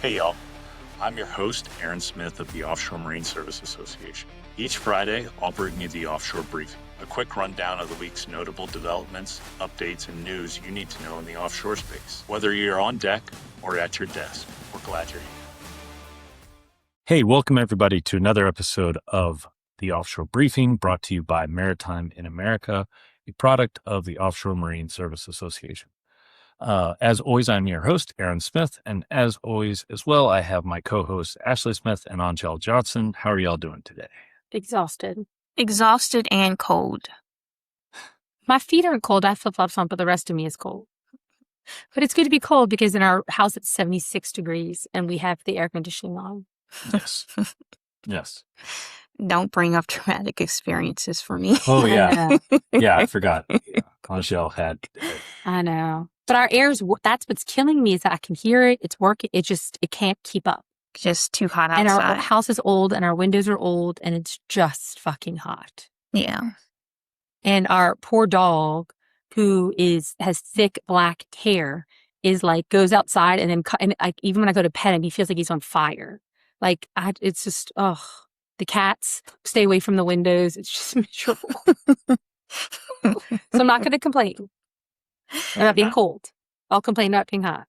Hey y'all, I'm your host, Aaron Smith of the Offshore Marine Service Association. Each Friday, I'll bring you the Offshore Briefing, a quick rundown of the week's notable developments, updates, and news you need to know in the offshore space. Whether you're on deck or at your desk, we're glad you're here. Hey, welcome everybody to another episode of the Offshore Briefing, brought to you by Maritime in America, a product of the Offshore Marine Service Association. As always, I'm your host, Aaron Smith, and as always, as well, I have my co-hosts, Ashley Smith and Angel Johnson. How are y'all doing today? Exhausted and cold. My feet aren't cold. I have flip-flops on, but the rest of me is cold. But it's good to be cold because in our house it's 76 degrees and we have the air conditioning on. Yes. Yes. Don't bring up traumatic experiences for me. Oh, yeah. I Yeah, I forgot. Angel had... I know. But our that's what's killing me is that I can hear it. It's working. It can't keep up. Just too hot outside. And our house is old and our windows are old and it's just fucking hot. Yeah. And our poor dog, who has thick black hair, is like goes outside and then even when I go to pet him, he feels like he's on fire. Like it's just the cats stay away from the windows. It's just miserable. So I'm not going to complain about being cold. I'll complain about being hot.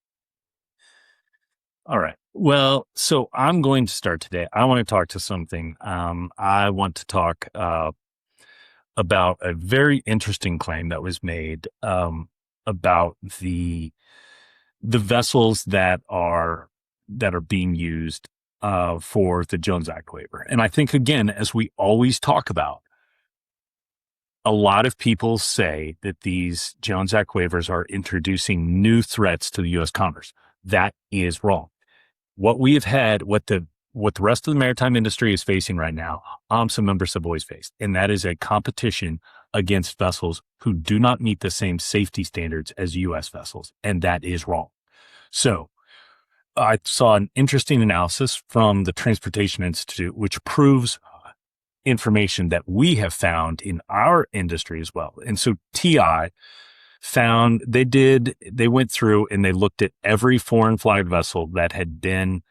All right. Well, so I'm going to start today. I want to talk to something. I want to talk about a very interesting claim that was made about the vessels that are being used for the Jones Act waiver. And I think, again, as we always talk about, a lot of people say that these Jones Act waivers are introducing new threats to the U.S. commerce. That is wrong. What we have had, what the rest of the maritime industry is facing right now, AMSA members have always faced, and that is a competition against vessels who do not meet the same safety standards as U.S. vessels, and that is wrong. So I saw an interesting analysis from the Transportation Institute, which proves information that we have found in our industry as well. And so TI found they went through and they looked at every foreign flag vessel that had been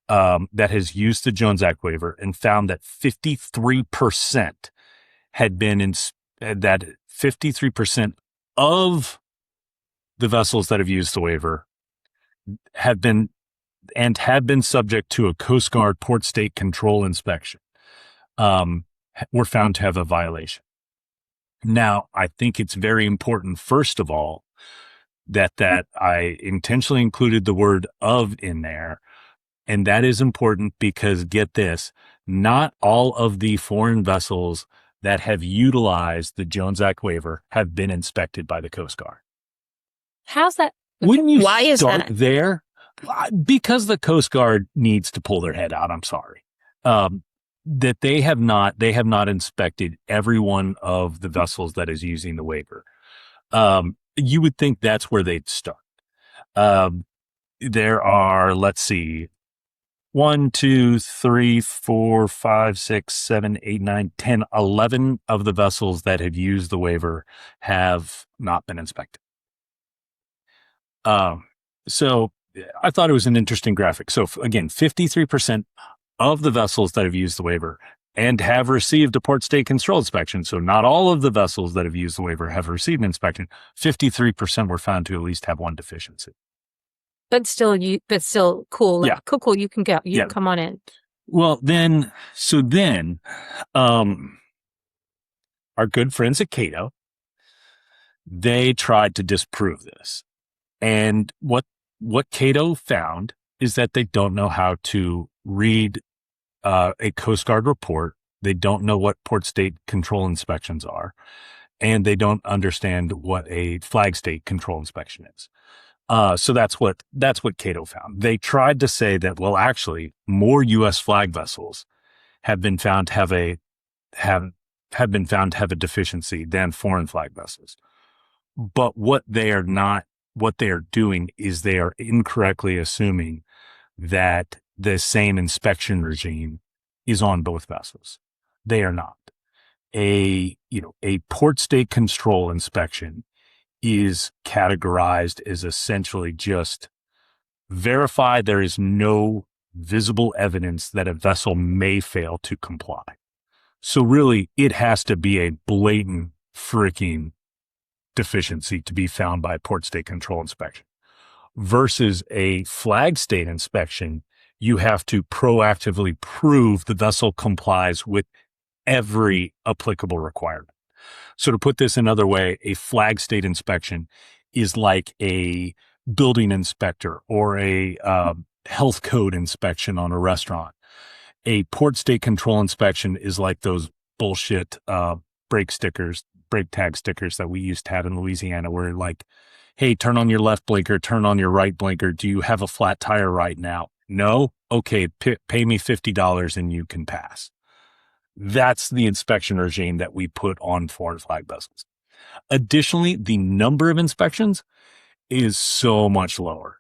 that has used the Jones Act waiver and found that 53% had been that 53% of the vessels that have used the waiver have been subject to a Coast Guard port state control inspection. Were found to have a violation. Now, I think it's very important, first of all, that I intentionally included the word "of" in there. And that is important because, get this, not all of the foreign vessels that have utilized the Jones Act waiver have been inspected by the Coast Guard. How's that? Wouldn't you Why is start that? there? Because the Coast Guard needs to pull their head out. I'm sorry. That they have not inspected every one of the vessels that is using the waiver. You would think that's where they'd start. There are, let's see, 1, 2, 3, 4, 5, 6, 7, 8, 9, 10, 11 of the vessels that have used the waiver have not been inspected. So I thought it was an interesting graphic. So again, 53% of the vessels that have used the waiver and have received a port state control inspection. So not all of the vessels that have used the waiver have received an inspection. 53% were found to at least have one deficiency. But still cool. Yeah. Cool. You can go. You can come on in. Well, then, our good friends at Cato, they tried to disprove this. And what Cato found is that they don't know how to read a Coast Guard report. They don't know what port state control inspections are, and they don't understand what a flag state control inspection is. So that's what Cato found. They tried to say that, well, actually, more U.S. flag vessels have been found to have a deficiency than foreign flag vessels. But what they are doing is they are incorrectly assuming that the same inspection regime is on both vessels. They are not. A port state control inspection is categorized as essentially just verify there is no visible evidence that a vessel may fail to comply. So really, it has to be a blatant freaking deficiency to be found by port state control inspection. Versus a flag state inspection, you have to proactively prove the vessel complies with every applicable requirement. So to put this another way, a flag state inspection is like a building inspector or a health code inspection on a restaurant. A port state control inspection is like those bullshit brake tag stickers that we used to have in Louisiana, where like, hey, turn on your left blinker, turn on your right blinker. Do you have a flat tire right now? No? Okay, pay me $50 and you can pass. That's the inspection regime that we put on foreign flag vessels. Additionally, the number of inspections is so much lower.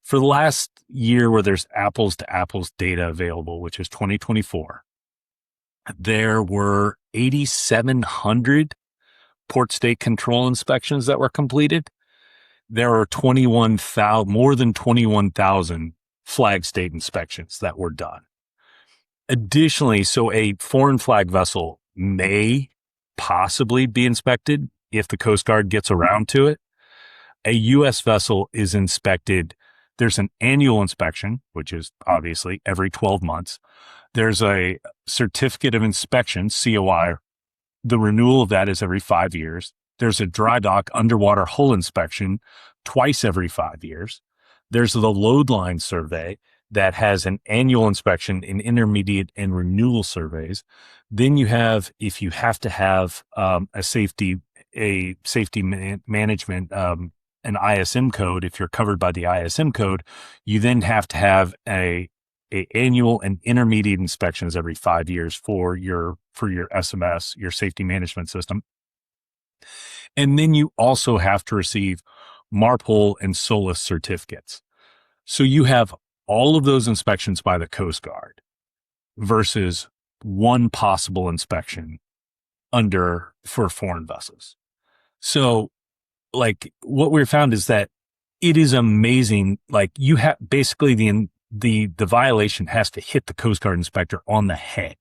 For the last year where there's apples to apples data available, which is 2024, there were 8,700 port state control inspections that were completed. There are more than 21,000 flag state inspections that were done. Additionally, so a foreign flag vessel may possibly be inspected if the Coast Guard gets around to it. A U.S. vessel is inspected. There's an annual inspection, which is obviously every 12 months. There's a certificate of inspection, COI. The renewal of that is every 5 years. There's a dry dock underwater hull inspection twice every 5 years. There's the load line survey that has an annual inspection in intermediate and renewal surveys. Then you have, if you have to have a safety management, an ISM code, if you're covered by the ISM code, you then have to have a annual and intermediate inspections every 5 years for your SMS, your safety management system. And then you also have to receive MARPOL and SOLAS certificates. So you have all of those inspections by the Coast Guard versus one possible inspection for foreign vessels. So like what we found is that it is amazing. Like you have basically the violation has to hit the Coast Guard inspector on the head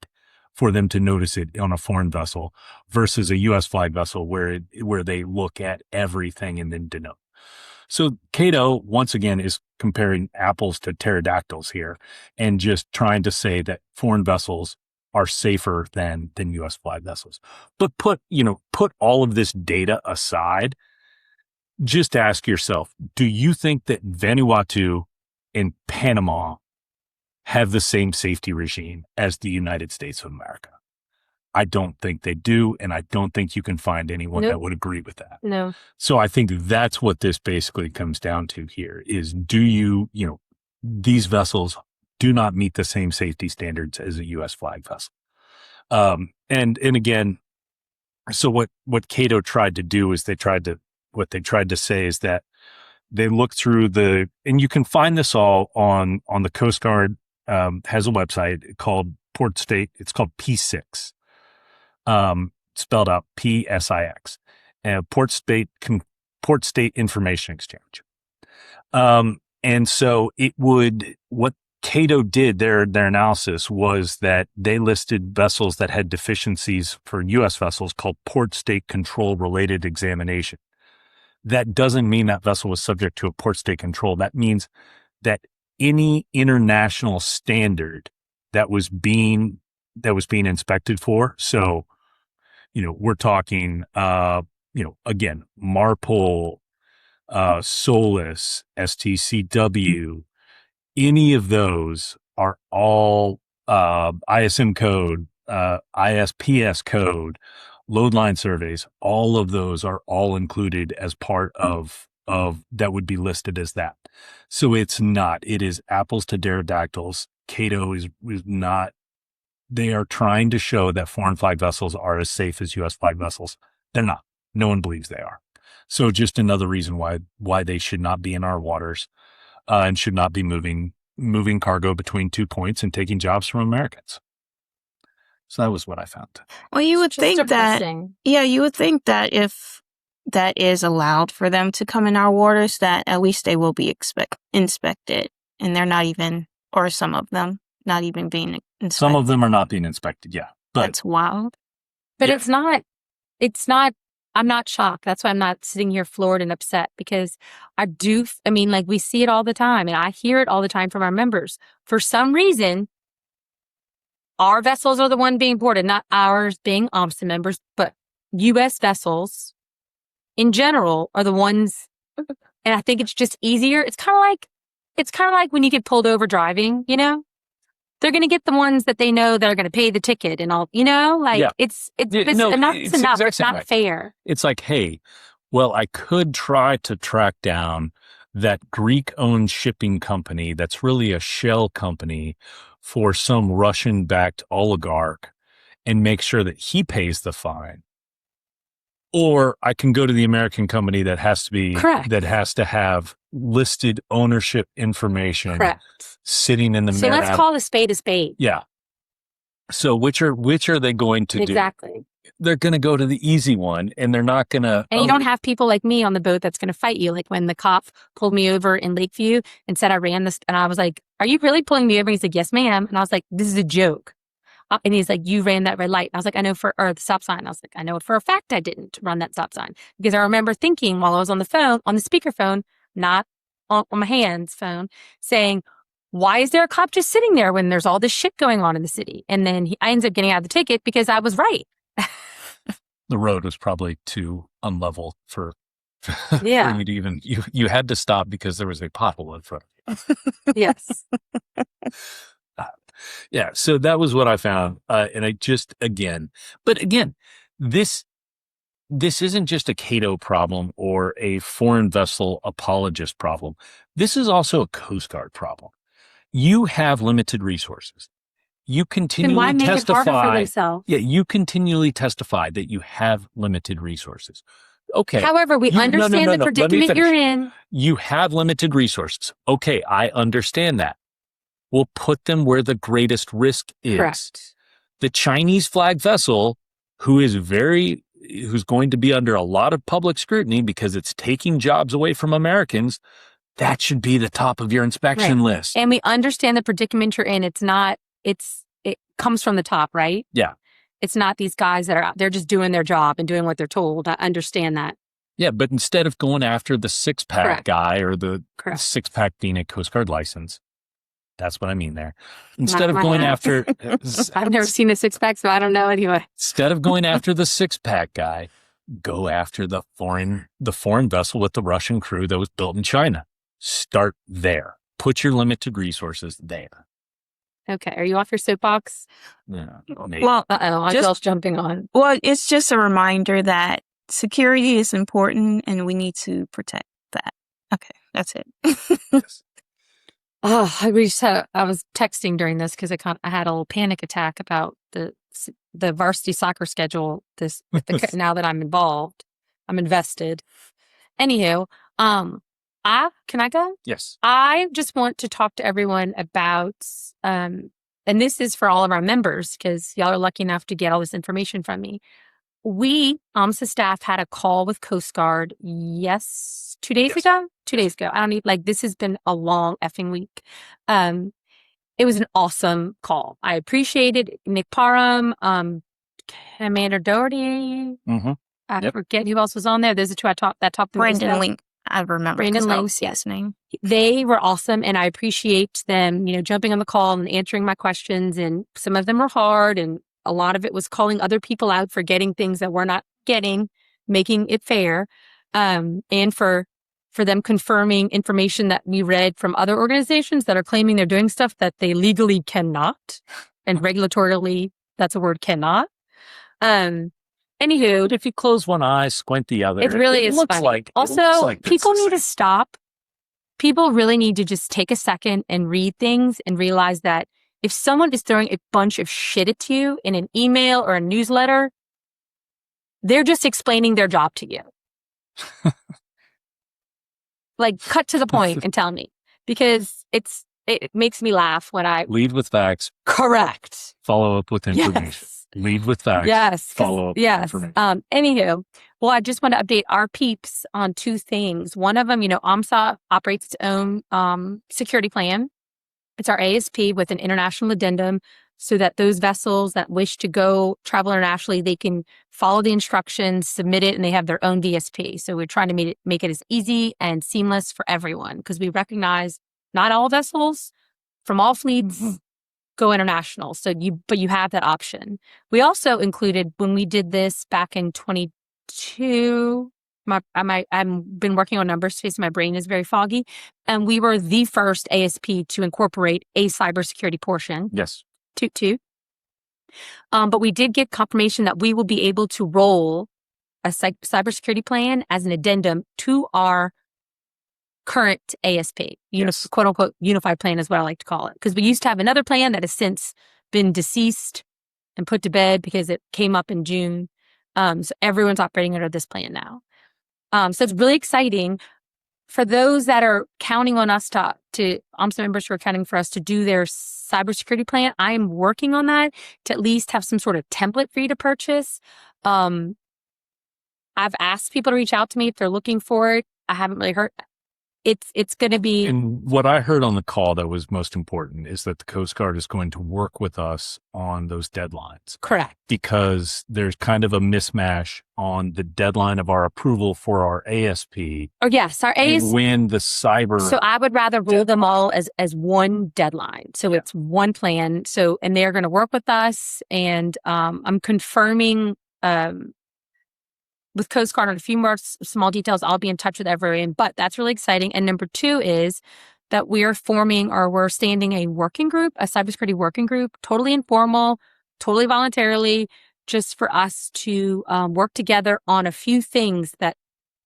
for them to notice it on a foreign vessel versus a U.S. flag vessel where they look at everything and then denote. So Cato, once again, is comparing apples to pterodactyls here and just trying to say that foreign vessels are safer than U.S. flag vessels. But put all of this data aside, just ask yourself, do you think that Vanuatu and Panama have the same safety regime as the United States of America? I don't think they do, and I don't think you can find anyone that would agree with that. No. So I think that's what this basically comes down to here is these vessels do not meet the same safety standards as a U.S. flag vessel. And again, so what Cato tried to do is they tried to say is that they looked through and you can find this all on the Coast Guard, has a website called Port State. It's called P6. Spelled out PSIX, Port State Information Exchange. And so what Cato did, their analysis was that they listed vessels that had deficiencies for U.S. vessels called port state control related examination. That doesn't mean that vessel was subject to a port state control. That means that any international standard that was being inspected for. So, we're talking, again, MARPOL, SOLAS, STCW, any of those are all ISM code, ISPS code, load line surveys. All of those are all included as part of that would be listed as that. So it is apples to pterodactyls. Cato is not. They are trying to show that foreign flag vessels are as safe as U.S. flag vessels. They're not. No one believes they are. So just another reason why they should not be in our waters and should not be moving cargo between 2 points and taking jobs from Americans. So that was what I found. Well, you would think that, you would think that if that is allowed for them to come in our waters, that at least they will be inspected. And they're not even, or some of them, not even being inspected. Some of them are not being inspected, yeah. But That's wild. But Yeah. it's not, I'm not shocked. That's why I'm not sitting here floored and upset, because like we see it all the time and I hear it all the time from our members. For some reason, our vessels are the one being boarded, not ours being OMSA members, but U.S. vessels in general are the ones. And I think it's just easier. It's kind of like when you get pulled over driving, they're going to get the ones that they know that are going to pay the ticket and all, Yeah. it's No, enough. it's It's enough. exactly It's not right. fair. It's like, hey, well, I could try to track down that Greek-owned shipping company that's really a shell company for some Russian-backed oligarch and make sure that he pays the fine. Or I can go to the American company that has to be Correct. that has to have listed ownership information Correct. sitting in the So let's manual. call a spade a spade. Yeah. So which are they going to do? Exactly. They're going to go to the easy one, and they're not going to. And you don't have people like me on the boat that's going to fight you. Like when the cop pulled me over in Lakeview and said I ran this, and I was like, "Are you really pulling me over?" He's like, "Yes, ma'am." And I was like, "This is a joke." And he's like, "You ran that red light." And I was like, or the stop sign. I was like, "I know for a fact I didn't run that stop sign," because I remember thinking while I was on the phone, on the speakerphone, not on my hands phone, saying, "Why is there a cop just sitting there when there's all this shit going on in the city?" And then I ends up getting out of the ticket because I was right. The road was probably too unlevel for Yeah. for you to even you had to stop because there was a pothole in front of you. Yes. Yeah, so that was what I found, and I just but again, this isn't just a Cato problem or a foreign vessel apologist problem. This is also a Coast Guard problem. You have limited resources. You Then why continually make it harder for testify. themselves? Yeah, you continually testify that you have limited resources. Okay. However, we No, understand no, the no. Let me predicament you're finish. in. You have limited resources. Okay, I understand that. We'll put them where the greatest risk is. Correct. The Chinese flag vessel, who's going to be under a lot of public scrutiny because it's taking jobs away from Americans, that should be the top of your inspection list. And we understand the predicament you're in. It comes from the top, right? Yeah. It's not these guys that are out there just doing their job and doing what they're told. I understand that. Yeah, but instead of going after the six-pack Correct. guy or the Correct. six-pack being a Coast Guard license, that's what I mean there. Instead Not of my going hat. after, I've never seen a six pack, so I don't know anyway. instead of going after the six-pack guy, go after the foreign vessel with the Russian crew that was built in China. Start there. Put your limited resources there. Okay. Are you off your soapbox? Yeah, maybe. Well, I Just- was jumping on. well, it's just a reminder that security is important and we need to protect that. Okay, that's it. Yes. Oh, I was texting during this because I had a little panic attack about the varsity soccer schedule. Now that I'm involved, I'm invested. Anywho, can I go? Yes. I just want to talk to everyone about, and this is for all of our members because y'all are lucky enough to get all this information from me. We, AMSA staff, had a call with Coast Guard, 2 days ago? 2 days ago. This has been a long effing week. It was an awesome call. I appreciated Nick Parham, Commander Doherty. Mm-hmm. I forget who else was on there. There's the two that talked the most Brandon about. Link. I remember. Brandon 'cause that Link, was his name. They were awesome, and I appreciate them, jumping on the call and answering my questions. And some of them were hard, and a lot of it was calling other people out for getting things that we're not getting, making it fair, and for them confirming information that we read from other organizations that are claiming they're doing stuff that they legally cannot, and regulatorily, that's a word, cannot. Anywho, But if you close one eye, squint the other, it really is looks funny. like Also, this people is- need to stop. People really need to just take a second and read things and realize that if someone is throwing a bunch of shit at you in an email or a newsletter, they're just explaining their job to you. Cut to the point and tell me, because it makes me laugh when I lead with facts, correct. follow up with information. Yes. Lead with facts. Yes. Follow up. Yes. Anywho, well, I just want to update our peeps on two things. One of them, AMSA operates its own security plan. It's our ASP with an international addendum so that those vessels that wish to go travel internationally, they can follow the instructions, submit it, and they have their own VSP. So we're trying to make it as easy and seamless for everyone because we recognize not all vessels from all fleets go international. But you have that option. We also included when we did this back in 22. I've been working on numbers space. My brain is very foggy, and we were the first ASP to incorporate a cybersecurity portion. Yes. Toot toot. But we did get confirmation that we will be able to roll a cybersecurity plan as an addendum to our current ASP, quote unquote, unified plan is what I like to call it. Because we used to have another plan that has since been deceased and put to bed because it came up in June. So everyone's operating under this plan now. So it's really exciting for those that are counting on us to AMSA members who are counting for us to do their cybersecurity plan. I am working on that to at least have some sort of template for you to purchase. I've asked people to reach out to me if they're looking for it. I haven't really heard. It's going to be. And what I heard on the call that was most important is that the Coast Guard is going to work with us on those deadlines. Correct. Because there's kind of a mismatch on the deadline of our approval for our ASP. Oh, yes. Our ASP. When the cyber. So I would rather rule them all as one deadline. So it's one plan. And they're going to work with us. And I'm confirming with Coast Guard on a few more small details. I'll be in touch with everyone, but that's really exciting. And number two is that we're standing a working group, a cybersecurity working group, totally informal, totally voluntarily, just for us to work together on a few things that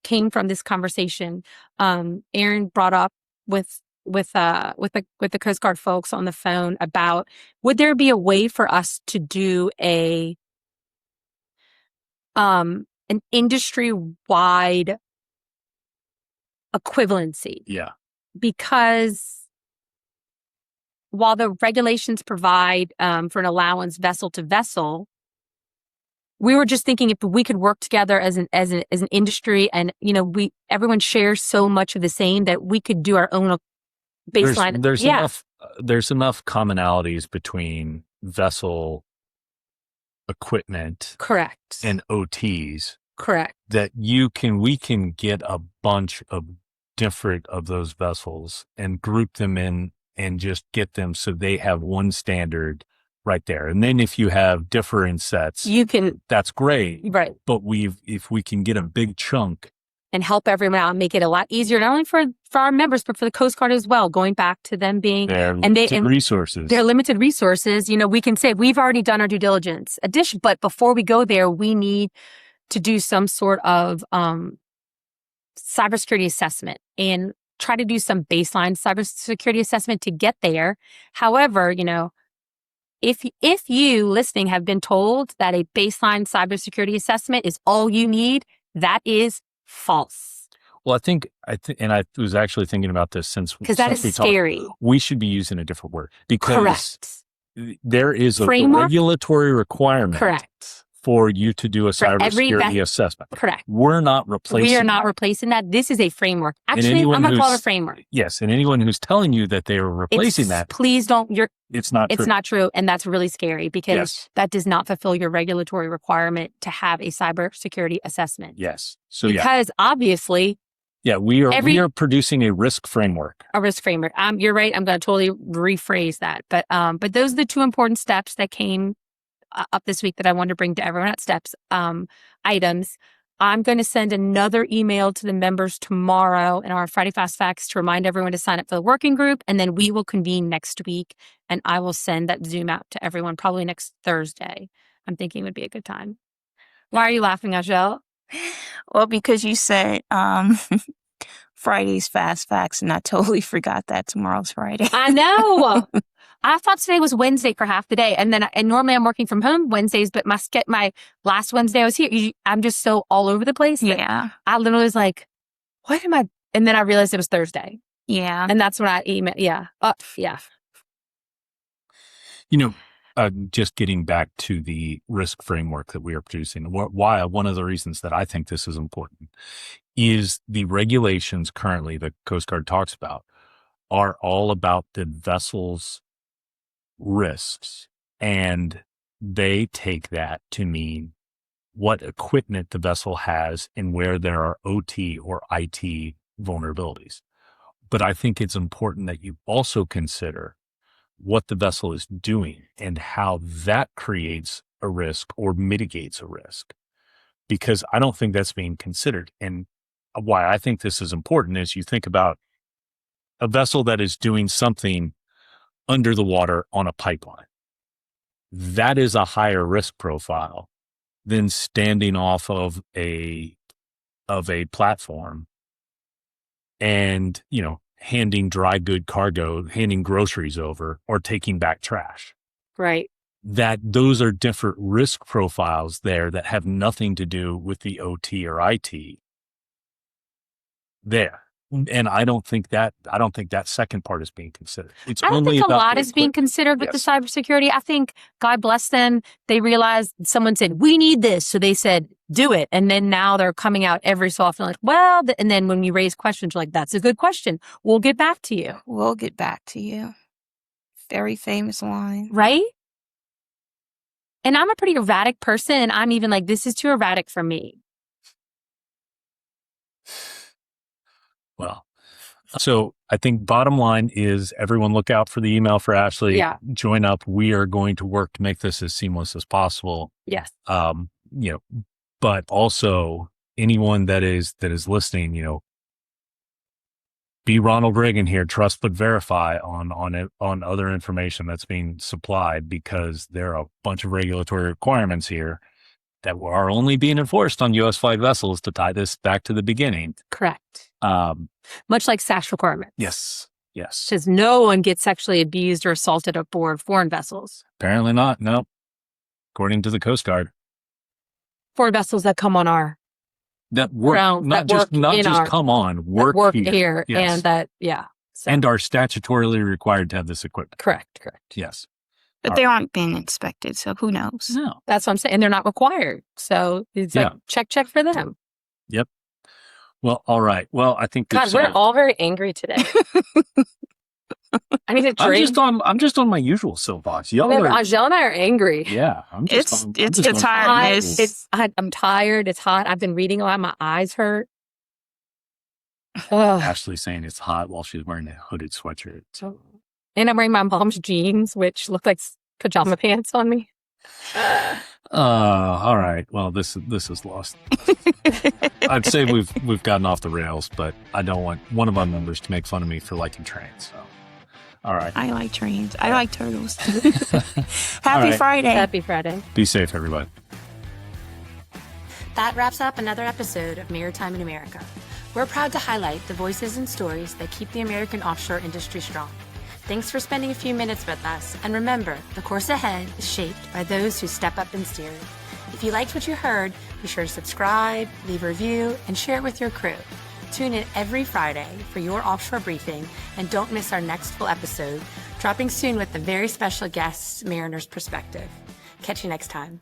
came from this conversation. Aaron brought up with the Coast Guard folks on the phone about, would there be a way for us to do an industry-wide equivalency? Yeah. Because while the regulations provide for an allowance vessel to vessel, we were just thinking if we could work together as an industry, and everyone shares so much of the same that we could do our own baseline. There's enough commonalities between vessel equipment, correct, and OTs, correct, that we can get a bunch of different of those vessels and group them in and just get them so they have one standard right there. And then if you have different sets, that's great, right? But if we can get a big chunk and help everyone out and make it a lot easier, not only for our members, but for the Coast Guard as well, going back to them being resources. They're limited resources. We can say we've already done our due diligence. But before we go there, we need to do some sort of cybersecurity assessment and try to do some baseline cybersecurity assessment to get there. However, if you listening have been told that a baseline cybersecurity assessment is all you need, that is false. Well, I think, and I was actually thinking about this because that is scary. We should be using a different word because correct. There is a framework? Regulatory requirement correct. for you to do a cybersecurity assessment. Correct. We are not replacing that. This is a framework. Actually, I'm going to call it a framework. Yes. And anyone who's telling you that they are replacing that. Please don't. It's not true. It's not true. And that's really scary because that does not fulfill your regulatory requirement to have a cybersecurity assessment. Yes. So because obviously. Yeah, we are producing a risk framework. A risk framework. You're right. I'm going to totally rephrase that. But those are the two important steps that came up this week that I wanted to bring to everyone at steps, items. I'm going to send another email to the members tomorrow in our Friday Fast Facts to remind everyone to sign up for the working group. And then we will convene next week and I will send that Zoom out to everyone probably next Thursday. I'm thinking would be a good time. Why are you laughing, Angel? Well, because you said Friday's Fast Facts, and I totally forgot that tomorrow's Friday. I know. I thought today was Wednesday for half the day. And normally I'm working from home Wednesdays, but my last Wednesday I was here. I'm just so all over the place. Yeah. I literally was like, what am I? And then I realized it was Thursday. Yeah. And that's when I emailed. Yeah. Yeah. just getting back to the risk framework that we are producing, why one of the reasons that I think this is important is the regulations currently the Coast Guard talks about are all about the vessel's risks. And they take that to mean what equipment the vessel has and where there are OT or IT vulnerabilities. But I think it's important that you also consider what the vessel is doing and how that creates a risk or mitigates a risk, because I don't think that's being considered. And why I think this is important is you think about a vessel that is doing something under the water on a pipeline. That is a higher risk profile than standing off of a platform and, handing dry good cargo, handing groceries over, or taking back trash. Right. That those are different risk profiles there that have nothing to do with the OT or IT there. And I don't think that second part is being considered. I don't think a lot is being considered with the cybersecurity. I think, God bless them, they realized someone said, we need this. So they said, do it. And then now they're coming out every so often like, well, and then when you raise questions, you're like, that's a good question. We'll get back to you. We'll get back to you. Very famous line. Right? And I'm a pretty erratic person. And I'm even like, this is too erratic for me. Well, so I think bottom line is everyone look out for the email for Ashley. Yeah. Join up. We are going to work to make this as seamless as possible. Yes. But also anyone that is listening, be Ronald Reagan here, trust but verify on other information that's being supplied, because there are a bunch of regulatory requirements here that are only being enforced on U.S. flagged vessels, to tie this back to the beginning. Correct. Much like SASH requirements. Yes. Says no one gets sexually abused or assaulted aboard foreign vessels. Apparently not. No. According to the Coast Guard. Foreign vessels that come on our that work, ground, not that just come on, work here. Yes. And that, yeah. So. And are statutorily required to have this equipment. Correct. Yes. But they aren't being inspected, so who knows? No. That's what I'm saying. And they're not required. So it's like, check for them. Yep. Well, all right. Well, I think God, we're all very angry today. I need a drink. I'm just on my usual soapbox. Angel and I are angry. Yeah. It's tiredness. I'm tired. It's hot. I've been reading a lot. My eyes hurt. Ashley's saying it's hot while she's wearing a hooded sweatshirt. So. And I'm wearing my mom's jeans, which look like pajama pants on me. All right. Well, this is lost. I'd say we've gotten off the rails, but I don't want one of our members to make fun of me for liking trains. So, all right. I like trains. I like turtles. Happy Friday. Happy Friday. Be safe, everybody. That wraps up another episode of Maritime in America. We're proud to highlight the voices and stories that keep the American offshore industry strong. Thanks for spending a few minutes with us, and remember, the course ahead is shaped by those who step up and steer it. If you liked what you heard, be sure to subscribe, leave a review, and share it with your crew. Tune in every Friday for your offshore briefing, and don't miss our next full episode, dropping soon with a very special guest, Mariner's Perspective. Catch you next time.